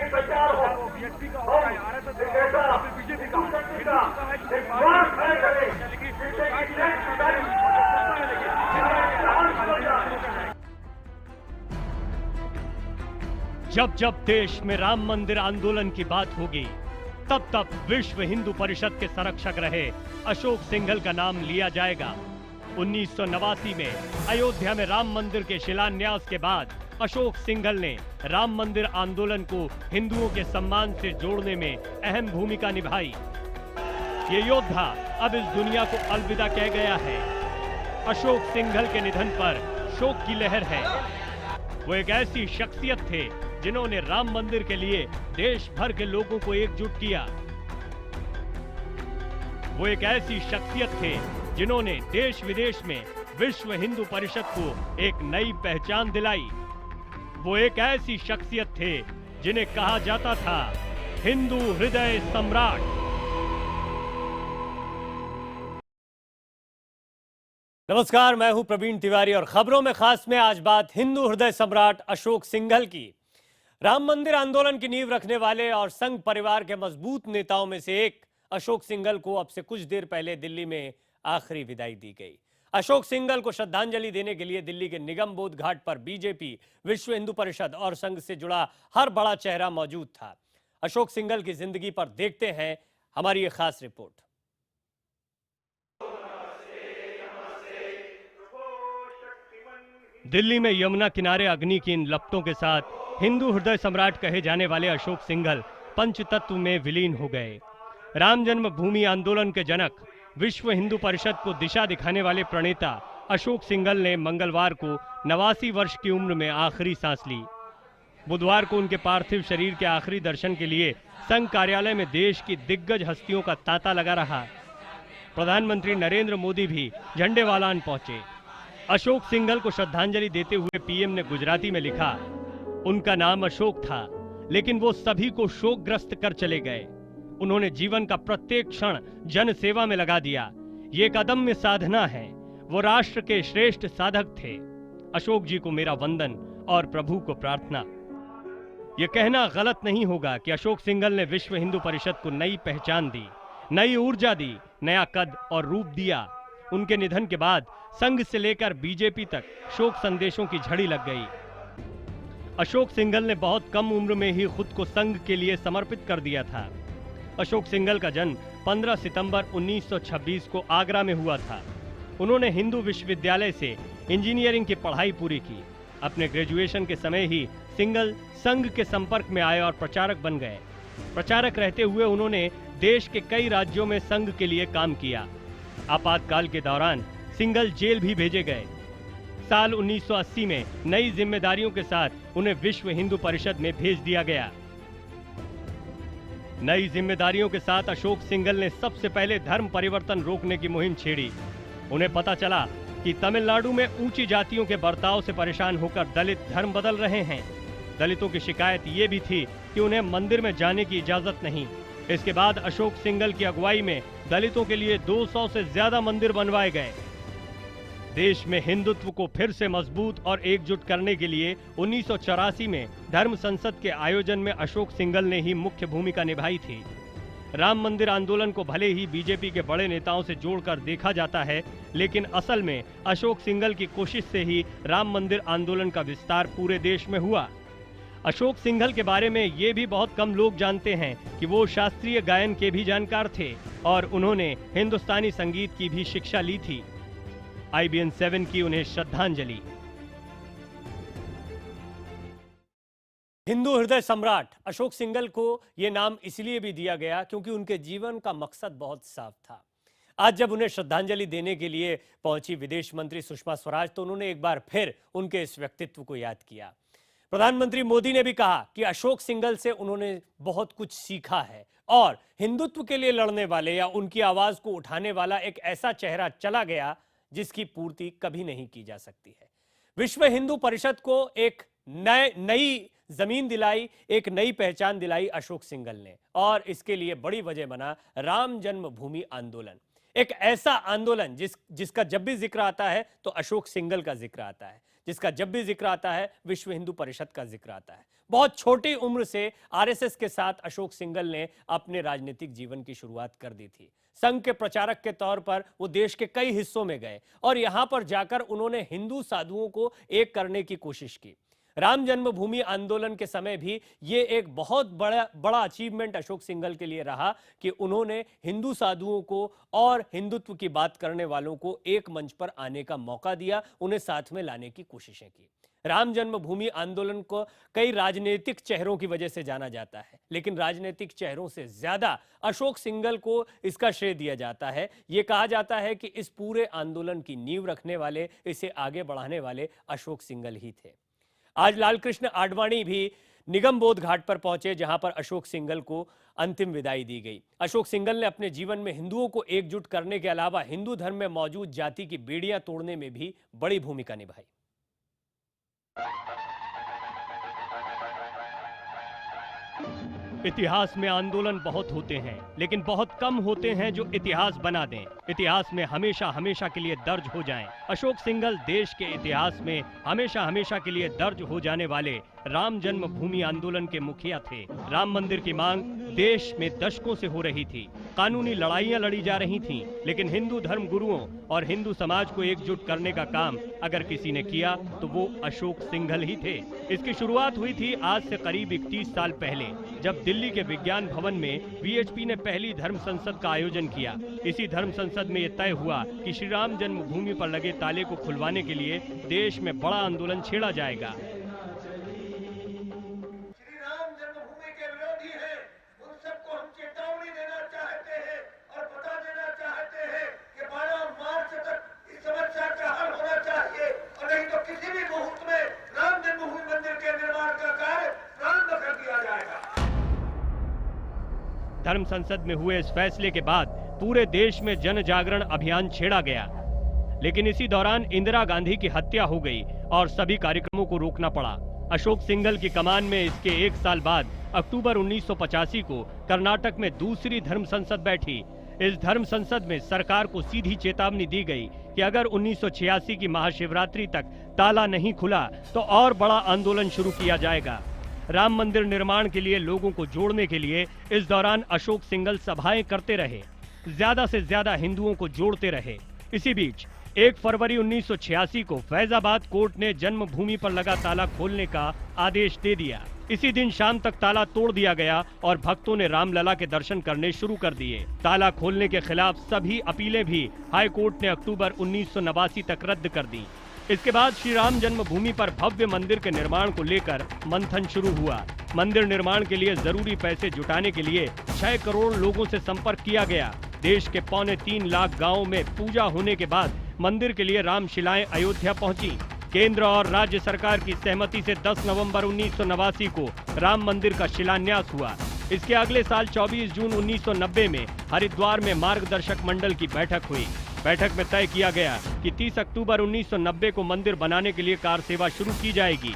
विचार हो, हम एक ऐसा बीजेपी का एक मार्ग खड़े करें जब जब देश में राम मंदिर आंदोलन की बात होगी तब तब विश्व हिंदू परिषद के संरक्षक रहे अशोक सिंघल का नाम लिया जाएगा। 1989 में अयोध्या में राम मंदिर के शिलान्यास के बाद अशोक सिंघल ने राम मंदिर आंदोलन को हिंदुओं के सम्मान से जोड़ने में अहम भूमिका निभाई। ये योद्धा अब इस दुनिया को अलविदा कह गया है। अशोक सिंघल के निधन पर शोक की लहर है। वो एक ऐसी शख्सियत थे जिन्होंने राम मंदिर के लिए देश भर के लोगों को एकजुट किया। वो एक ऐसी शख्सियत थे जिन्होंने देश विदेश में विश्व हिंदू परिषद को एक नई पहचान दिलाई। वो एक ऐसी शख्सियत थे जिन्हें कहा जाता था हिंदू हृदय सम्राट। नमस्कार, मैं हूं प्रवीण तिवारी और खबरों में खास में आज बात हिंदू हृदय सम्राट अशोक सिंघल की। राम मंदिर आंदोलन की नींव रखने वाले और संघ परिवार के मजबूत नेताओं में से एक अशोक सिंघल को अब से कुछ देर पहले दिल्ली में आखिरी विदाई दी गई। अशोक सिंघल को श्रद्धांजलि देने के लिए दिल्ली के निगम बोध घाट पर बीजेपी, विश्व हिंदू परिषद और संघ से जुड़ा हर बड़ा चेहरा मौजूद था। अशोक सिंघल की जिंदगी पर देखते हैं हमारी ये खास रिपोर्ट। दिल्ली में यमुना किनारे अग्नि की इन लपटों के साथ हिंदू हृदय सम्राट कहे जाने वाले अशोक सिंघल पंचतत्व में विलीन हो गए। राम जन्मभूमि आंदोलन के जनक, विश्व हिंदू परिषद को दिशा दिखाने वाले प्रणेता अशोक सिंघल ने मंगलवार को 89 वर्ष की उम्र में आखिरी सांस ली। बुधवार को उनके पार्थिव शरीर के आखिरी दर्शन के लिए संघ कार्यालय में देश की दिग्गज हस्तियों का तांता लगा रहा। प्रधानमंत्री नरेंद्र मोदी भी झंडेवालान पहुंचे। अशोक सिंघल को श्रद्धांजलि देते हुए पीएम ने गुजराती में लिखा, उनका नाम अशोक था, लेकिन वो सभी को शोकग्रस्त कर चले गए। उन्होंने जीवन का प्रत्येक क्षण जन सेवा में लगा दिया। ये एक अदम्य साधना है। वो राष्ट्र के श्रेष्ठ साधक थे। अशोक जी को मेरा वंदन और प्रभु को प्रार्थना। ये कहना गलत नहीं होगा कि अशोक सिंघल ने विश्व हिंदू परिषद को नई पहचान दी, नई ऊर्जा दी, नया कद और रूप दिया। उनके निधन के बाद संघ से लेकर बीजेपी तक शोक संदेशों की झड़ी लग गई। अशोक सिंघल ने बहुत कम उम्र में ही खुद को संघ के लिए समर्पित कर दिया था। अशोक सिंघल का जन्म 15 सितंबर 1926 को आगरा में हुआ था। उन्होंने हिंदू विश्वविद्यालय से इंजीनियरिंग की पढ़ाई पूरी की। अपने ग्रेजुएशन के समय ही सिंघल संघ के संपर्क में आए और प्रचारक बन गए। प्रचारक रहते हुए उन्होंने देश के कई राज्यों में संघ के लिए काम किया। आपातकाल के दौरान सिंघल जेल भी भेजे गए। साल 1980 में नई जिम्मेदारियों के साथ उन्हें विश्व हिंदू परिषद में भेज दिया गया। नई जिम्मेदारियों के साथ अशोक सिंघल ने सबसे पहले धर्म परिवर्तन रोकने की मुहिम छेड़ी। उन्हें पता चला कि तमिलनाडु में ऊंची जातियों के बर्ताव से परेशान होकर दलित धर्म बदल रहे हैं। दलितों की शिकायत ये भी थी कि उन्हें मंदिर में जाने की इजाजत नहीं। इसके बाद अशोक सिंघल की अगुवाई में दलितों के लिए 200 से ज्यादा मंदिर बनवाए गए। देश में हिंदुत्व को फिर से मजबूत और एकजुट करने के लिए 1984 में धर्म संसद के आयोजन में अशोक सिंघल ने ही मुख्य भूमिका निभाई थी। राम मंदिर आंदोलन को भले ही बीजेपी के बड़े नेताओं से जोड़कर देखा जाता है, लेकिन असल में अशोक सिंघल की कोशिश से ही राम मंदिर आंदोलन का विस्तार पूरे देश में हुआ। अशोक सिंघल के बारे में ये भी बहुत कम लोग जानते हैं कि वो शास्त्रीय गायन के भी जानकार थे और उन्होंने हिंदुस्तानी संगीत की भी शिक्षा ली थी। IBN 7 की उन्हें श्रद्धांजलि। हिंदू हृदय सम्राट अशोक सिंघल को यह नाम इसलिए भी दिया गया क्योंकि उनके जीवन का मकसद बहुत साफ था। आज जब उन्हें श्रद्धांजलि देने के लिए पहुंची विदेश मंत्री सुषमा स्वराज, तो उन्होंने एक बार फिर उनके इस व्यक्तित्व को याद किया। प्रधानमंत्री मोदी ने भी कहा कि अशोक सिंघल से उन्होंने बहुत कुछ सीखा है और हिंदुत्व के लिए लड़ने वाले या उनकी आवाज को उठाने वाला एक ऐसा चेहरा चला गया जिसकी पूर्ति कभी नहीं की जा सकती है। विश्व हिंदू परिषद को एक नई जमीन दिलाई, एक नई पहचान दिलाई अशोक सिंघल ने, और इसके लिए बड़ी वजह बना राम जन्मभूमि आंदोलन। एक ऐसा आंदोलन जिसका जब भी जिक्र आता है तो अशोक सिंघल का जिक्र आता है, जिसका जब भी जिक्र आता है विश्व हिंदू परिषद का जिक्र आता है। बहुत छोटी उम्र से आरएसएस के साथ अशोक सिंघल ने अपने राजनीतिक जीवन की शुरुआत कर दी थी। संघ के प्रचारक के तौर पर वो देश के कई हिस्सों में गए और यहां पर जाकर उन्होंने हिंदू साधुओं को एक करने की कोशिश की। राम जन्मभूमि आंदोलन के समय भी ये एक बहुत बड़ा अचीवमेंट अशोक सिंघल के लिए रहा कि उन्होंने हिंदू साधुओं को और हिंदुत्व की बात करने वालों को एक मंच पर आने का मौका दिया, उन्हें साथ में लाने की कोशिशें की। राम जन्मभूमि आंदोलन को कई राजनीतिक चेहरों की वजह से जाना जाता है, लेकिन राजनीतिक चेहरों से ज्यादा अशोक सिंघल को इसका श्रेय दिया जाता है। यह कहा जाता है कि इस पूरे आंदोलन की नींव रखने वाले, इसे आगे बढ़ाने वाले अशोक सिंघल ही थे। आज लालकृष्ण आडवाणी भी निगम बोध घाट पर पहुंचे, जहां पर अशोक सिंघल को अंतिम विदाई दी गई। अशोक सिंघल ने अपने जीवन में हिंदुओं को एकजुट करने के अलावा हिंदू धर्म में मौजूद जाति की बेड़ियां तोड़ने में भी बड़ी भूमिका निभाई। इतिहास में आंदोलन बहुत होते हैं, लेकिन बहुत कम होते हैं जो इतिहास बना दें, इतिहास में हमेशा हमेशा के लिए दर्ज हो जाएं। अशोक सिंघल देश के इतिहास में हमेशा हमेशा के लिए दर्ज हो जाने वाले राम जन्मभूमि आंदोलन के मुखिया थे। राम मंदिर की मांग देश में दशकों से हो रही थी, कानूनी लड़ाइयां लड़ी जा रही थीं, लेकिन हिंदू धर्म गुरुओं और हिंदू समाज को एकजुट करने का काम अगर किसी ने किया तो वो अशोक सिंघल ही थे। इसकी शुरुआत हुई थी आज से करीब 31 साल पहले, जब दिल्ली के विज्ञान भवन में वीएचपी ने पहली धर्म संसद का आयोजन किया। इसी धर्म संसद में यह तय हुआ कि श्री राम जन्मभूमि पर लगे ताले को खुलवाने के लिए देश में बड़ा आंदोलन छेड़ा जाएगा। धर्म संसद में हुए इस फैसले के बाद पूरे देश में जन जागरण अभियान छेड़ा गया, लेकिन इसी दौरान इंदिरा गांधी की हत्या हो गई और सभी कार्यक्रमों को रोकना पड़ा। अशोक सिंघल की कमान में इसके एक साल बाद अक्टूबर 1985 को कर्नाटक में दूसरी धर्म संसद बैठी। इस धर्म संसद में सरकार को सीधी चेतावनी दी गई कि अगर 1986 की महाशिवरात्रि तक ताला नहीं खुला तो और बड़ा आंदोलन शुरू किया जाएगा। राम मंदिर निर्माण के लिए लोगों को जोड़ने के लिए इस दौरान अशोक सिंघल सभाएं करते रहे, ज्यादा से ज्यादा हिंदुओं को जोड़ते रहे। इसी बीच 1 फरवरी 1986 को फैजाबाद कोर्ट ने जन्मभूमि पर लगा ताला खोलने का आदेश दे दिया। इसी दिन शाम तक ताला तोड़ दिया गया और भक्तों ने रामलला के दर्शन करने शुरू कर दिए। ताला खोलने के खिलाफ सभी अपीलें भी हाई कोर्ट ने अक्टूबर 1989 तक रद्द कर दी। इसके बाद श्री राम जन्मभूमि पर भव्य मंदिर के निर्माण को लेकर मंथन शुरू हुआ। मंदिर निर्माण के लिए जरूरी पैसे जुटाने के लिए 6 करोड़ लोगों से संपर्क किया गया। देश के 3.25 लाख गांवों में पूजा होने के बाद मंदिर के लिए रामशिलाएं अयोध्या पहुंची। केंद्र और राज्य सरकार की सहमति से 10 नवंबर 1989 को राम मंदिर का शिलान्यास हुआ। इसके अगले साल 24 जून 1990 में हरिद्वार में मार्गदर्शक मंडल की बैठक हुई। बैठक में तय किया गया कि 30 अक्टूबर 1990 को मंदिर बनाने के लिए कार सेवा शुरू की जाएगी।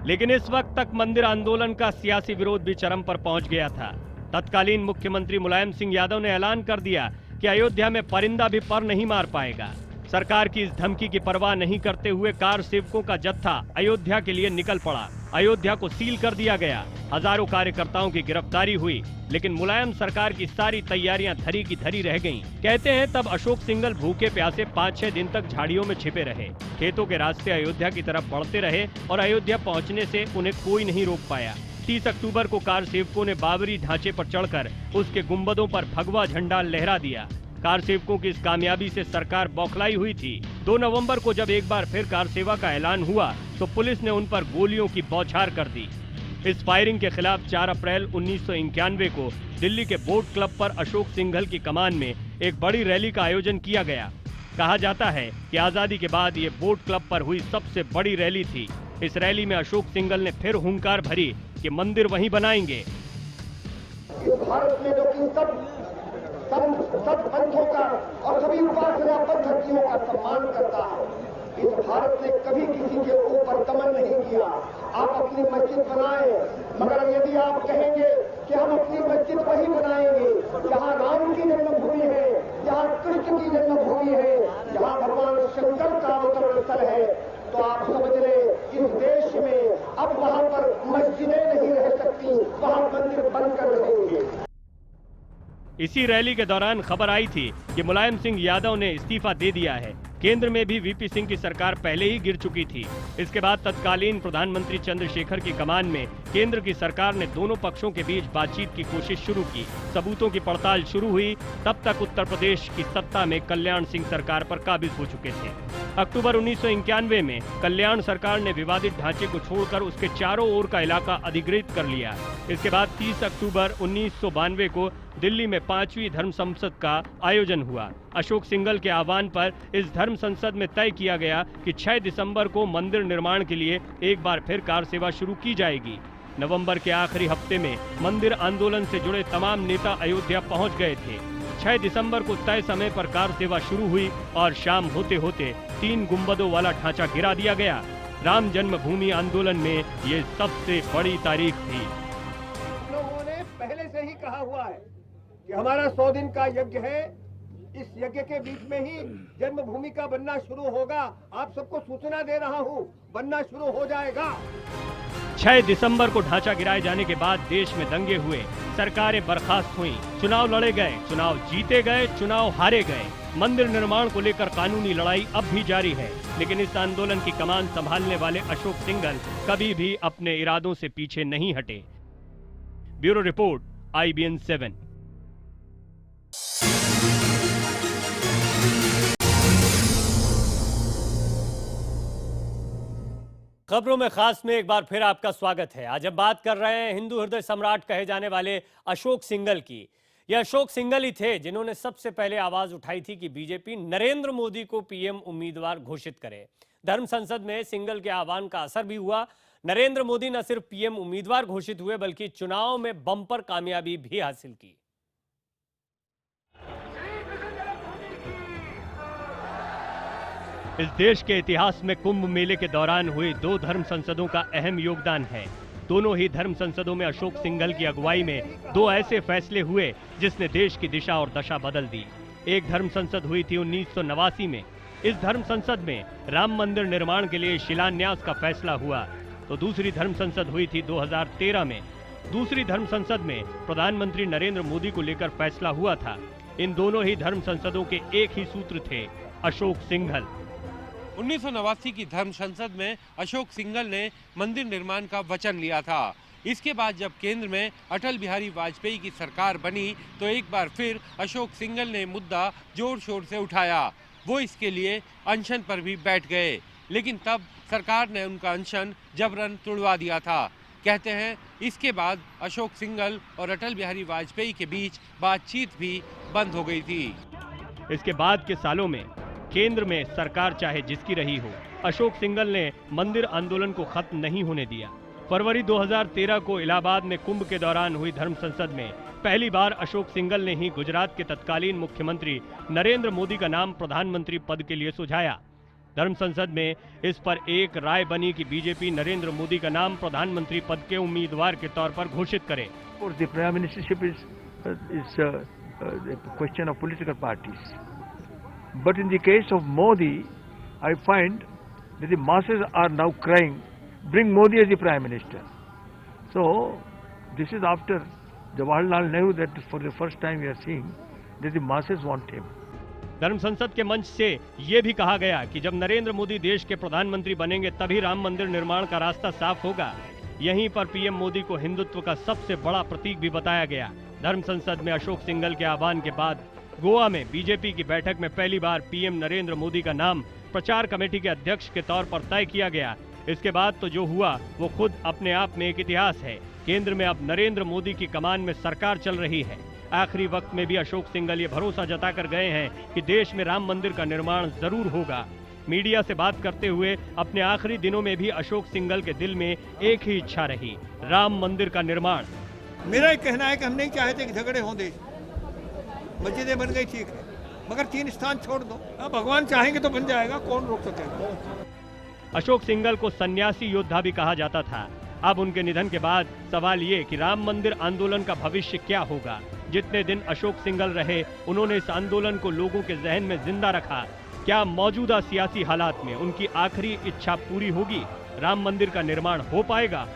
लेकिन इस वक्त तक मंदिर आंदोलन का सियासी विरोध भी चरम पर पहुंच गया था। तत्कालीन मुख्यमंत्री मुलायम सिंह यादव ने ऐलान कर दिया कि अयोध्या में परिंदा भी पर नहीं मार पाएगा। सरकार की इस धमकी की परवाह नहीं करते हुए कार सेवकों का जत्था अयोध्या के लिए निकल पड़ा। अयोध्या को सील कर दिया गया। हजारों कार्यकर्ताओं की गिरफ्तारी हुई, लेकिन मुलायम सरकार की सारी तैयारियां धरी की धरी रह गईं। कहते हैं तब अशोक सिंघल भूखे प्यासे 5-6 दिन तक झाड़ियों में छिपे रहे। खेतों के रास्ते अयोध्या की तरफ बढ़ते रहे और अयोध्या पहुंचने से उन्हें कोई नहीं रोक पाया। 30 अक्टूबर को कार सेवकों ने बाबरी ढांचे पर चढ़कर उसके गुंबदों पर भगवा झंडा लहरा दिया। कार सेवकों की इस कामयाबी से सरकार बौखलाई हुई थी। 2 नवंबर को जब एक बार फिर कार सेवा का ऐलान हुआ तो पुलिस ने उन पर गोलियों की बौछार कर दी। इस फायरिंग के खिलाफ 4 अप्रैल 1991 को दिल्ली के बोट क्लब पर अशोक सिंघल की कमान में एक बड़ी रैली का आयोजन किया गया। कहा जाता है कि आजादी के बाद ये बोट क्लब पर हुई सबसे बड़ी रैली थी। इस रैली में अशोक सिंघल ने फिर हुंकार भरी कि मंदिर वहीं बनाएंगे। भारत में जो सब पंथों का और सभी उपासना पद्धतियों का सम्मान करता है, इस भारत ने कभी किसी के ऊपर दमन नहीं किया। आप अपनी मस्जिद बनाएं, मगर यदि आप कहेंगे कि हम अपनी मस्जिद वही बनाएंगे जहां राम की जन्मभूमि है, जहां कृष्ण की जन्मभूमि है, जहां भगवान शंकर का अवतरण स्थल है, तो आप समझ लें इस देश में अब वहां पर मस्जिद इसी रैली के दौरान खबर आई थी कि मुलायम सिंह यादव ने इस्तीफा दे दिया है। केंद्र में भी वीपी सिंह की सरकार पहले ही गिर चुकी थी। इसके बाद तत्कालीन प्रधानमंत्री चंद्रशेखर की कमान में केंद्र की सरकार ने दोनों पक्षों के बीच बातचीत की कोशिश शुरू की। सबूतों की पड़ताल शुरू हुई। तब तक उत्तर प्रदेश की सत्ता में कल्याण सिंह सरकार पर काबिज हो चुके थे। अक्टूबर 1991 में कल्याण सरकार ने विवादित ढांचे को छोड़कर उसके चारों ओर का इलाका अधिग्रहित कर लिया। इसके बाद 30 अक्टूबर 1992 को दिल्ली में 5वीं धर्म संसद का आयोजन हुआ। अशोक सिंघल के आह्वान पर इस धर्म संसद में तय किया गया कि 6 दिसंबर को मंदिर निर्माण के लिए एक बार फिर कार सेवा शुरू की जाएगी। नवंबर के आखिरी हफ्ते में मंदिर आंदोलन से जुड़े तमाम नेता अयोध्या पहुंच गए थे। 6 दिसंबर को तय समय पर कार सेवा शुरू हुई और शाम होते होते 3 गुंबदों वाला ढांचा गिरा दिया गया। राम जन्मभूमि आंदोलन में ये सबसे बड़ी तारीख थी। लोगों ने पहले से ही कहा हुआ है कि हमारा 100 दिन का यज्ञ है। इस यज्ञ के बीच में ही जन्मभूमि का बनना शुरू होगा। आप सबको सूचना दे रहा हूं, बनना शुरू हो जाएगा। 6 दिसंबर को ढांचा गिराए जाने के बाद देश में दंगे हुए, सरकारें बर्खास्त हुई, चुनाव लड़े गए, चुनाव जीते गए, चुनाव हारे गए। मंदिर निर्माण को लेकर कानूनी लड़ाई अब भी जारी है, लेकिन इस आंदोलन की कमान संभालने वाले अशोक सिंघल कभी भी अपने इरादों से पीछे नहीं हटे। Bureau report, IBN 7। खबरों में खास में एक बार फिर आपका स्वागत है। आज हम बात कर रहे हैं हिंदू हृदय सम्राट कहे जाने वाले अशोक सिंघल की। यह अशोक सिंघल ही थे जिन्होंने सबसे पहले आवाज उठाई थी कि बीजेपी नरेंद्र मोदी को पीएम उम्मीदवार घोषित करे। धर्म संसद में सिंघल के आह्वान का असर भी हुआ। नरेंद्र मोदी न सिर्फ पीएम उम्मीदवार घोषित हुए बल्कि चुनाव में बम्पर कामयाबी भी हासिल की। इस देश के इतिहास में कुंभ मेले के दौरान हुए 2 धर्म संसदों का अहम योगदान है। दोनों ही धर्म संसदों में अशोक सिंघल की अगुवाई में 2 ऐसे फैसले हुए जिसने देश की दिशा और दशा बदल दी। एक धर्म संसद हुई थी 1989 में। इस धर्म संसद में राम मंदिर निर्माण के लिए शिलान्यास का फैसला हुआ, तो दूसरी धर्म संसद हुई थी 2013 में। दूसरी धर्म संसद में प्रधानमंत्री नरेंद्र मोदी को लेकर फैसला हुआ था। इन दोनों ही धर्म संसदों के एक ही सूत्र थे, अशोक सिंघल। 1989 की धर्म संसद में अशोक सिंघल ने मंदिर निर्माण का वचन लिया था। इसके बाद जब केंद्र में अटल बिहारी वाजपेयी की सरकार बनी तो एक बार फिर अशोक सिंघल ने मुद्दा जोर शोर से उठाया। वो इसके लिए अनशन पर भी बैठ गए, लेकिन तब सरकार ने उनका अनशन जबरन तुड़वा दिया था। कहते हैं इसके बाद अशोक सिंघल और अटल बिहारी वाजपेयी के बीच बातचीत भी बंद हो गई थी। इसके बाद के सालों में केंद्र में सरकार चाहे जिसकी रही हो, अशोक सिंघल ने मंदिर आंदोलन को खत्म नहीं होने दिया। फरवरी 2013 को इलाहाबाद में कुंभ के दौरान हुई धर्म संसद में पहली बार अशोक सिंघल ने ही गुजरात के तत्कालीन मुख्यमंत्री नरेंद्र मोदी का नाम प्रधानमंत्री पद के लिए सुझाया। धर्म संसद में इस पर एक राय बनी कि बीजेपी नरेंद्र मोदी का नाम प्रधानमंत्री पद के उम्मीदवार के तौर पर घोषित करे। The prime ministership is a question of political parties. But in the case of Modi, I find that the masses are now crying, bring Modi as the prime minister. So this is after Jawaharlal Nehru that for the first time we are seeing that the masses want him. धर्म संसद के मंच से ये भी कहा गया कि जब नरेंद्र मोदी देश के प्रधानमंत्री बनेंगे तभी राम मंदिर निर्माण का रास्ता साफ होगा। यहीं पर पीएम मोदी को हिंदुत्व का सबसे बड़ा प्रतीक भी बताया गया। धर्म संसद में अशोक सिंघल के आह्वान के बाद गोवा में बीजेपी की बैठक में पहली बार पीएम नरेंद्र मोदी का नाम प्रचार कमेटी के अध्यक्ष के तौर पर तय किया गया। इसके बाद तो जो हुआ वो खुद अपने आप में एक इतिहास है। केंद्र में अब नरेंद्र मोदी की कमान में सरकार चल रही है। आखिरी वक्त में भी अशोक सिंघल ये भरोसा जताकर गए हैं कि देश में राम मंदिर का निर्माण जरूर होगा। मीडिया से बात करते हुए अपने आखिरी दिनों में भी अशोक सिंघल के दिल में एक ही इच्छा रही, राम मंदिर का निर्माण। मेरा एक कहना है कि हम नहीं चाहते कि झगड़े हों देश। मस्जिदें बन गई ठीक है, मगर 3 स्थान छोड़ दो। अब भगवान चाहेंगे तो बन जाएगा, कौन रोक सकेगा। अशोक सिंघल को सन्यासी योद्धा भी कहा जाता था। अब उनके निधन के बाद सवाल ये कि राम मंदिर आंदोलन का भविष्य क्या होगा। जितने दिन अशोक सिंघल रहे उन्होंने इस आंदोलन को लोगों के जहन में जिंदा रखा। क्या मौजूदा सियासी हालात में उनकी आखिरी इच्छा पूरी होगी? राम मंदिर का निर्माण हो पाएगा?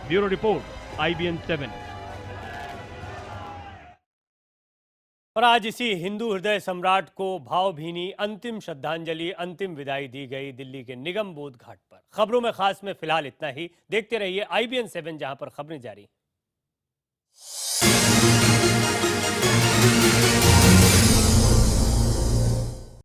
Bureau report, IBN 7। और आज इसी हिंदू हृदय सम्राट को भावभीनी अंतिम श्रद्धांजलि, अंतिम विदाई दी गई दिल्ली के निगम बोध घाट पर। खबरों में खास में फिलहाल इतना ही। देखते रहिए IBN 7, जहां पर खबरें जारी।